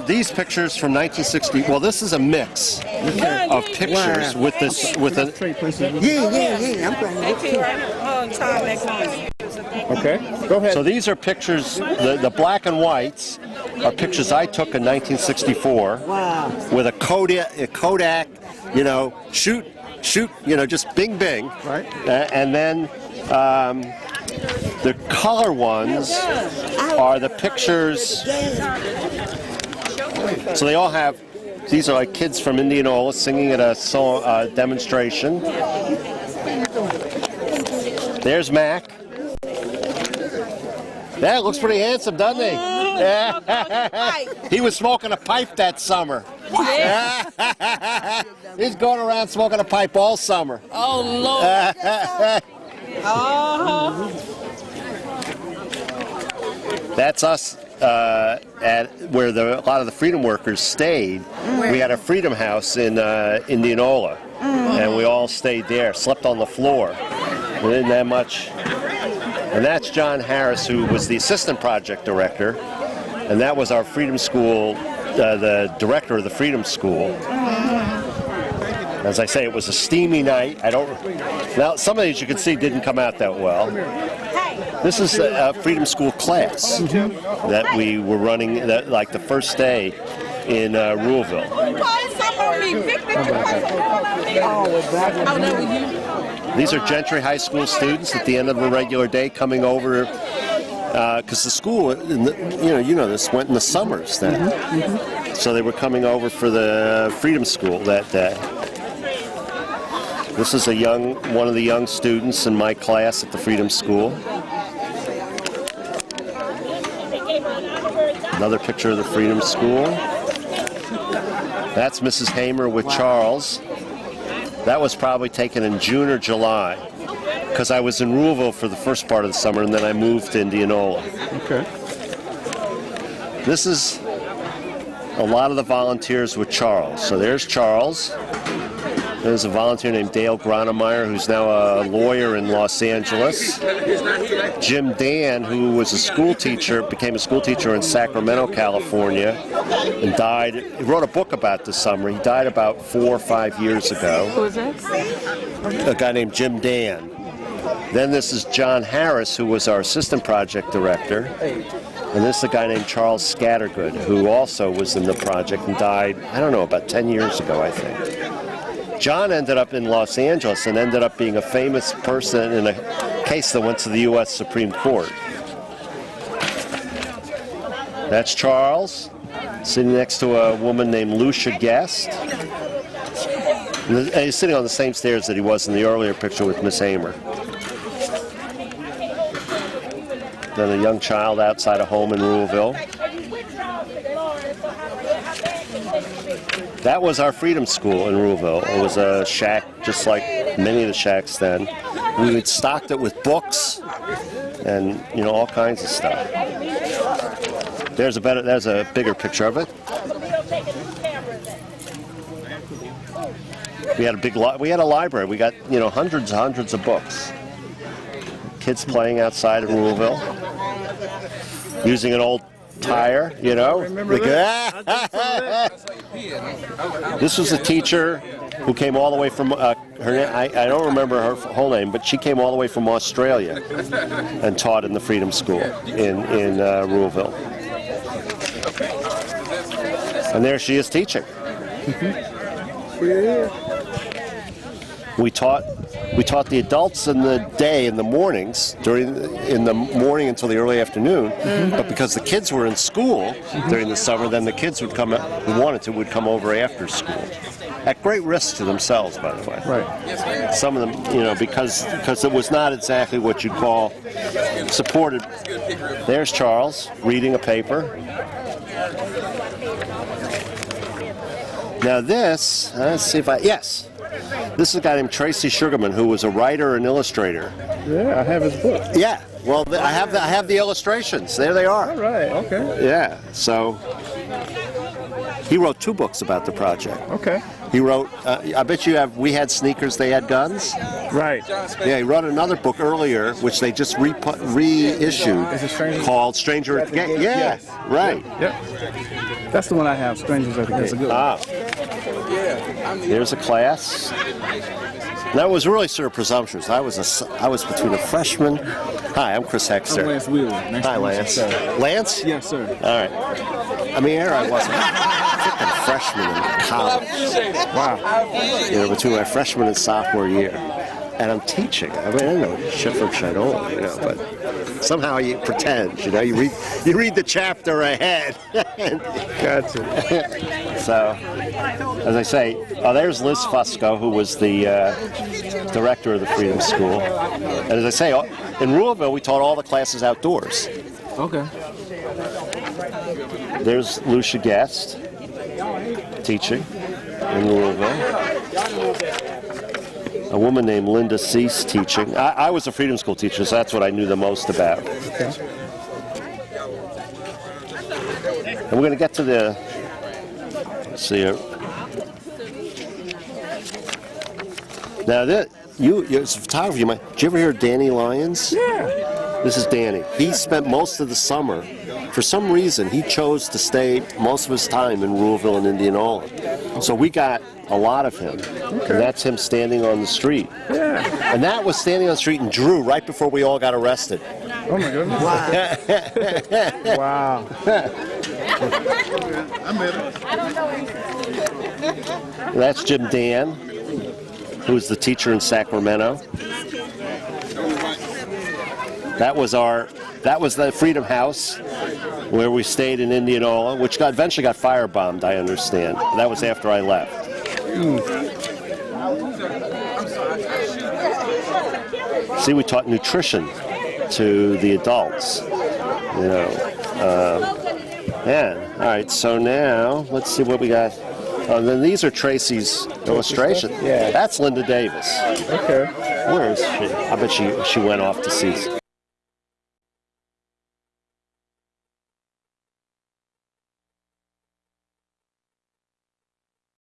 These pictures from 1960. Well, this is a mix of pictures with this with a. Yeah. I'm going to Okay, go ahead. So these are pictures. The black and whites are pictures I took in 1964. Wow. With a Kodak, shoot, just bing bing. Right. And then the color ones are the pictures. So they all have. These are like kids from Indianola singing at a song demonstration. There's Mac. That looks pretty handsome, doesn't he? Yeah. He was smoking a pipe that summer. He's going around smoking a pipe all summer. Oh, Lord. That's us at where a lot of the freedom workers stayed. We had a freedom house in Indianola, and we all stayed there, slept on the floor. We didn't have much. And that's John Harris, who was the assistant project director, and that was our Freedom School, the director of the Freedom School. As I say, it was a steamy night. Now, some of these you can see didn't come out that well. This is a Freedom School class that we were running, like the first day in Louisville. These are Gentry High School students at the end of a regular day coming over, because the school, you know this, went in the summers then. So they were coming over for the Freedom School that day. This is one of the young students in my class at the Freedom School. Another picture of the Freedom School. That's Mrs. Hamer with Charles. That was probably taken in June or July, because I was in Louisville for the first part of the summer, and then I moved to Indianola. Okay. This is a lot of the volunteers with Charles. So there's Charles. There's a volunteer named Dale Gronemeyer, who's now a lawyer in Los Angeles. Jim Dan, who was a school teacher, became a school teacher in Sacramento, California, and died. He wrote a book about this summer. He died about 4 or 5 years ago. Who is that? A guy named Jim Dan. Then this is John Harris, who was our assistant project director. And this is a guy named Charles Scattergood, who also was in the project and died, I don't know, about 10 years ago, I think. John ended up in Los Angeles and ended up being a famous person in a case that went to the U.S. Supreme Court. That's Charles, sitting next to a woman named Lucia Guest. And he's sitting on the same stairs that he was in the earlier picture with Miss Hamer. Then a young child outside a home in Louisville. That was our Freedom School in Louisville. It was a shack just like many of the shacks then. We had stocked it with books and, all kinds of stuff. There's a bigger picture of it. We had a library. We got, hundreds and hundreds of books. Kids playing outside in Louisville, using an old tire, Remember that? This was a teacher who came all the way from I don't remember her whole name, but she came all the way from Australia and taught in the Freedom School in Louisville. And there she is teaching. We taught the adults in the day, in the mornings, in the morning until the early afternoon. But because the kids were in school during the summer, then the kids who wanted to would come over after school, at great risk to themselves, by the way. Right. Some of them, because it was not exactly what you'd call supported. There's Charles reading a paper. Now this, let's see if yes. This is a guy named Tracy Sugarman, who was a writer and illustrator. Yeah, I have his book. Yeah, well, I have the illustrations. There they are. All right, okay. Yeah, so he wrote 2 books about the project. Okay. He wrote, I bet you have, We Had Sneakers, They Had Guns. Right. Yeah, he wrote another book earlier, which they just reissued, called Stranger at the Gate. Yeah, Yes. right. Yep. That's the one I have. Strangers at the Gate. That's a good one. Ah. There's a class. That was really sort of presumptuous. I was between a freshman. Hi, I'm Chris Hexter. I'm Lance Wheeler. Nice Hi, to meet you, Lance. sir. Lance? Yes, sir. All right. I mean, here I was, a freaking freshman in college. Wow. You know, between my freshman and sophomore year, and I'm teaching. I mean, I don't know shit from Shinola, you know, but somehow you pretend. You know, you read the chapter ahead. Gotcha. So, as I say, there's Liz Fusco, who was the director of the Freedom School. And as I say, in Ruleville, we taught all the classes outdoors. Okay. There's Lucia Guest, teaching in Louisville. A woman named Linda Cease teaching. I was a Freedom School teacher, so that's what I knew the most about. Okay. And we're going to get to the, let's see here. Now, as a photographer, did you ever hear of Danny Lyons? Yeah. This is Danny. He spent most of the summer, for some reason, he chose to stay most of his time in Ruleville and Indianola. So we got a lot of him. Okay. And that's him standing on the street. Yeah. And that was standing on the street in Drew right before we all got arrested. Oh my goodness. Wow. I met him. That's Jim Dan, who's the teacher in Sacramento. That was the Freedom House where we stayed in Indianola, which eventually got firebombed, I understand. That was after I left. See, we taught nutrition to the adults. You know. Yeah. All right. So now let's see what we got. Then these are Tracy's illustrations. Yeah. That's Linda Davis. Okay. Where is she? I bet she went off to see.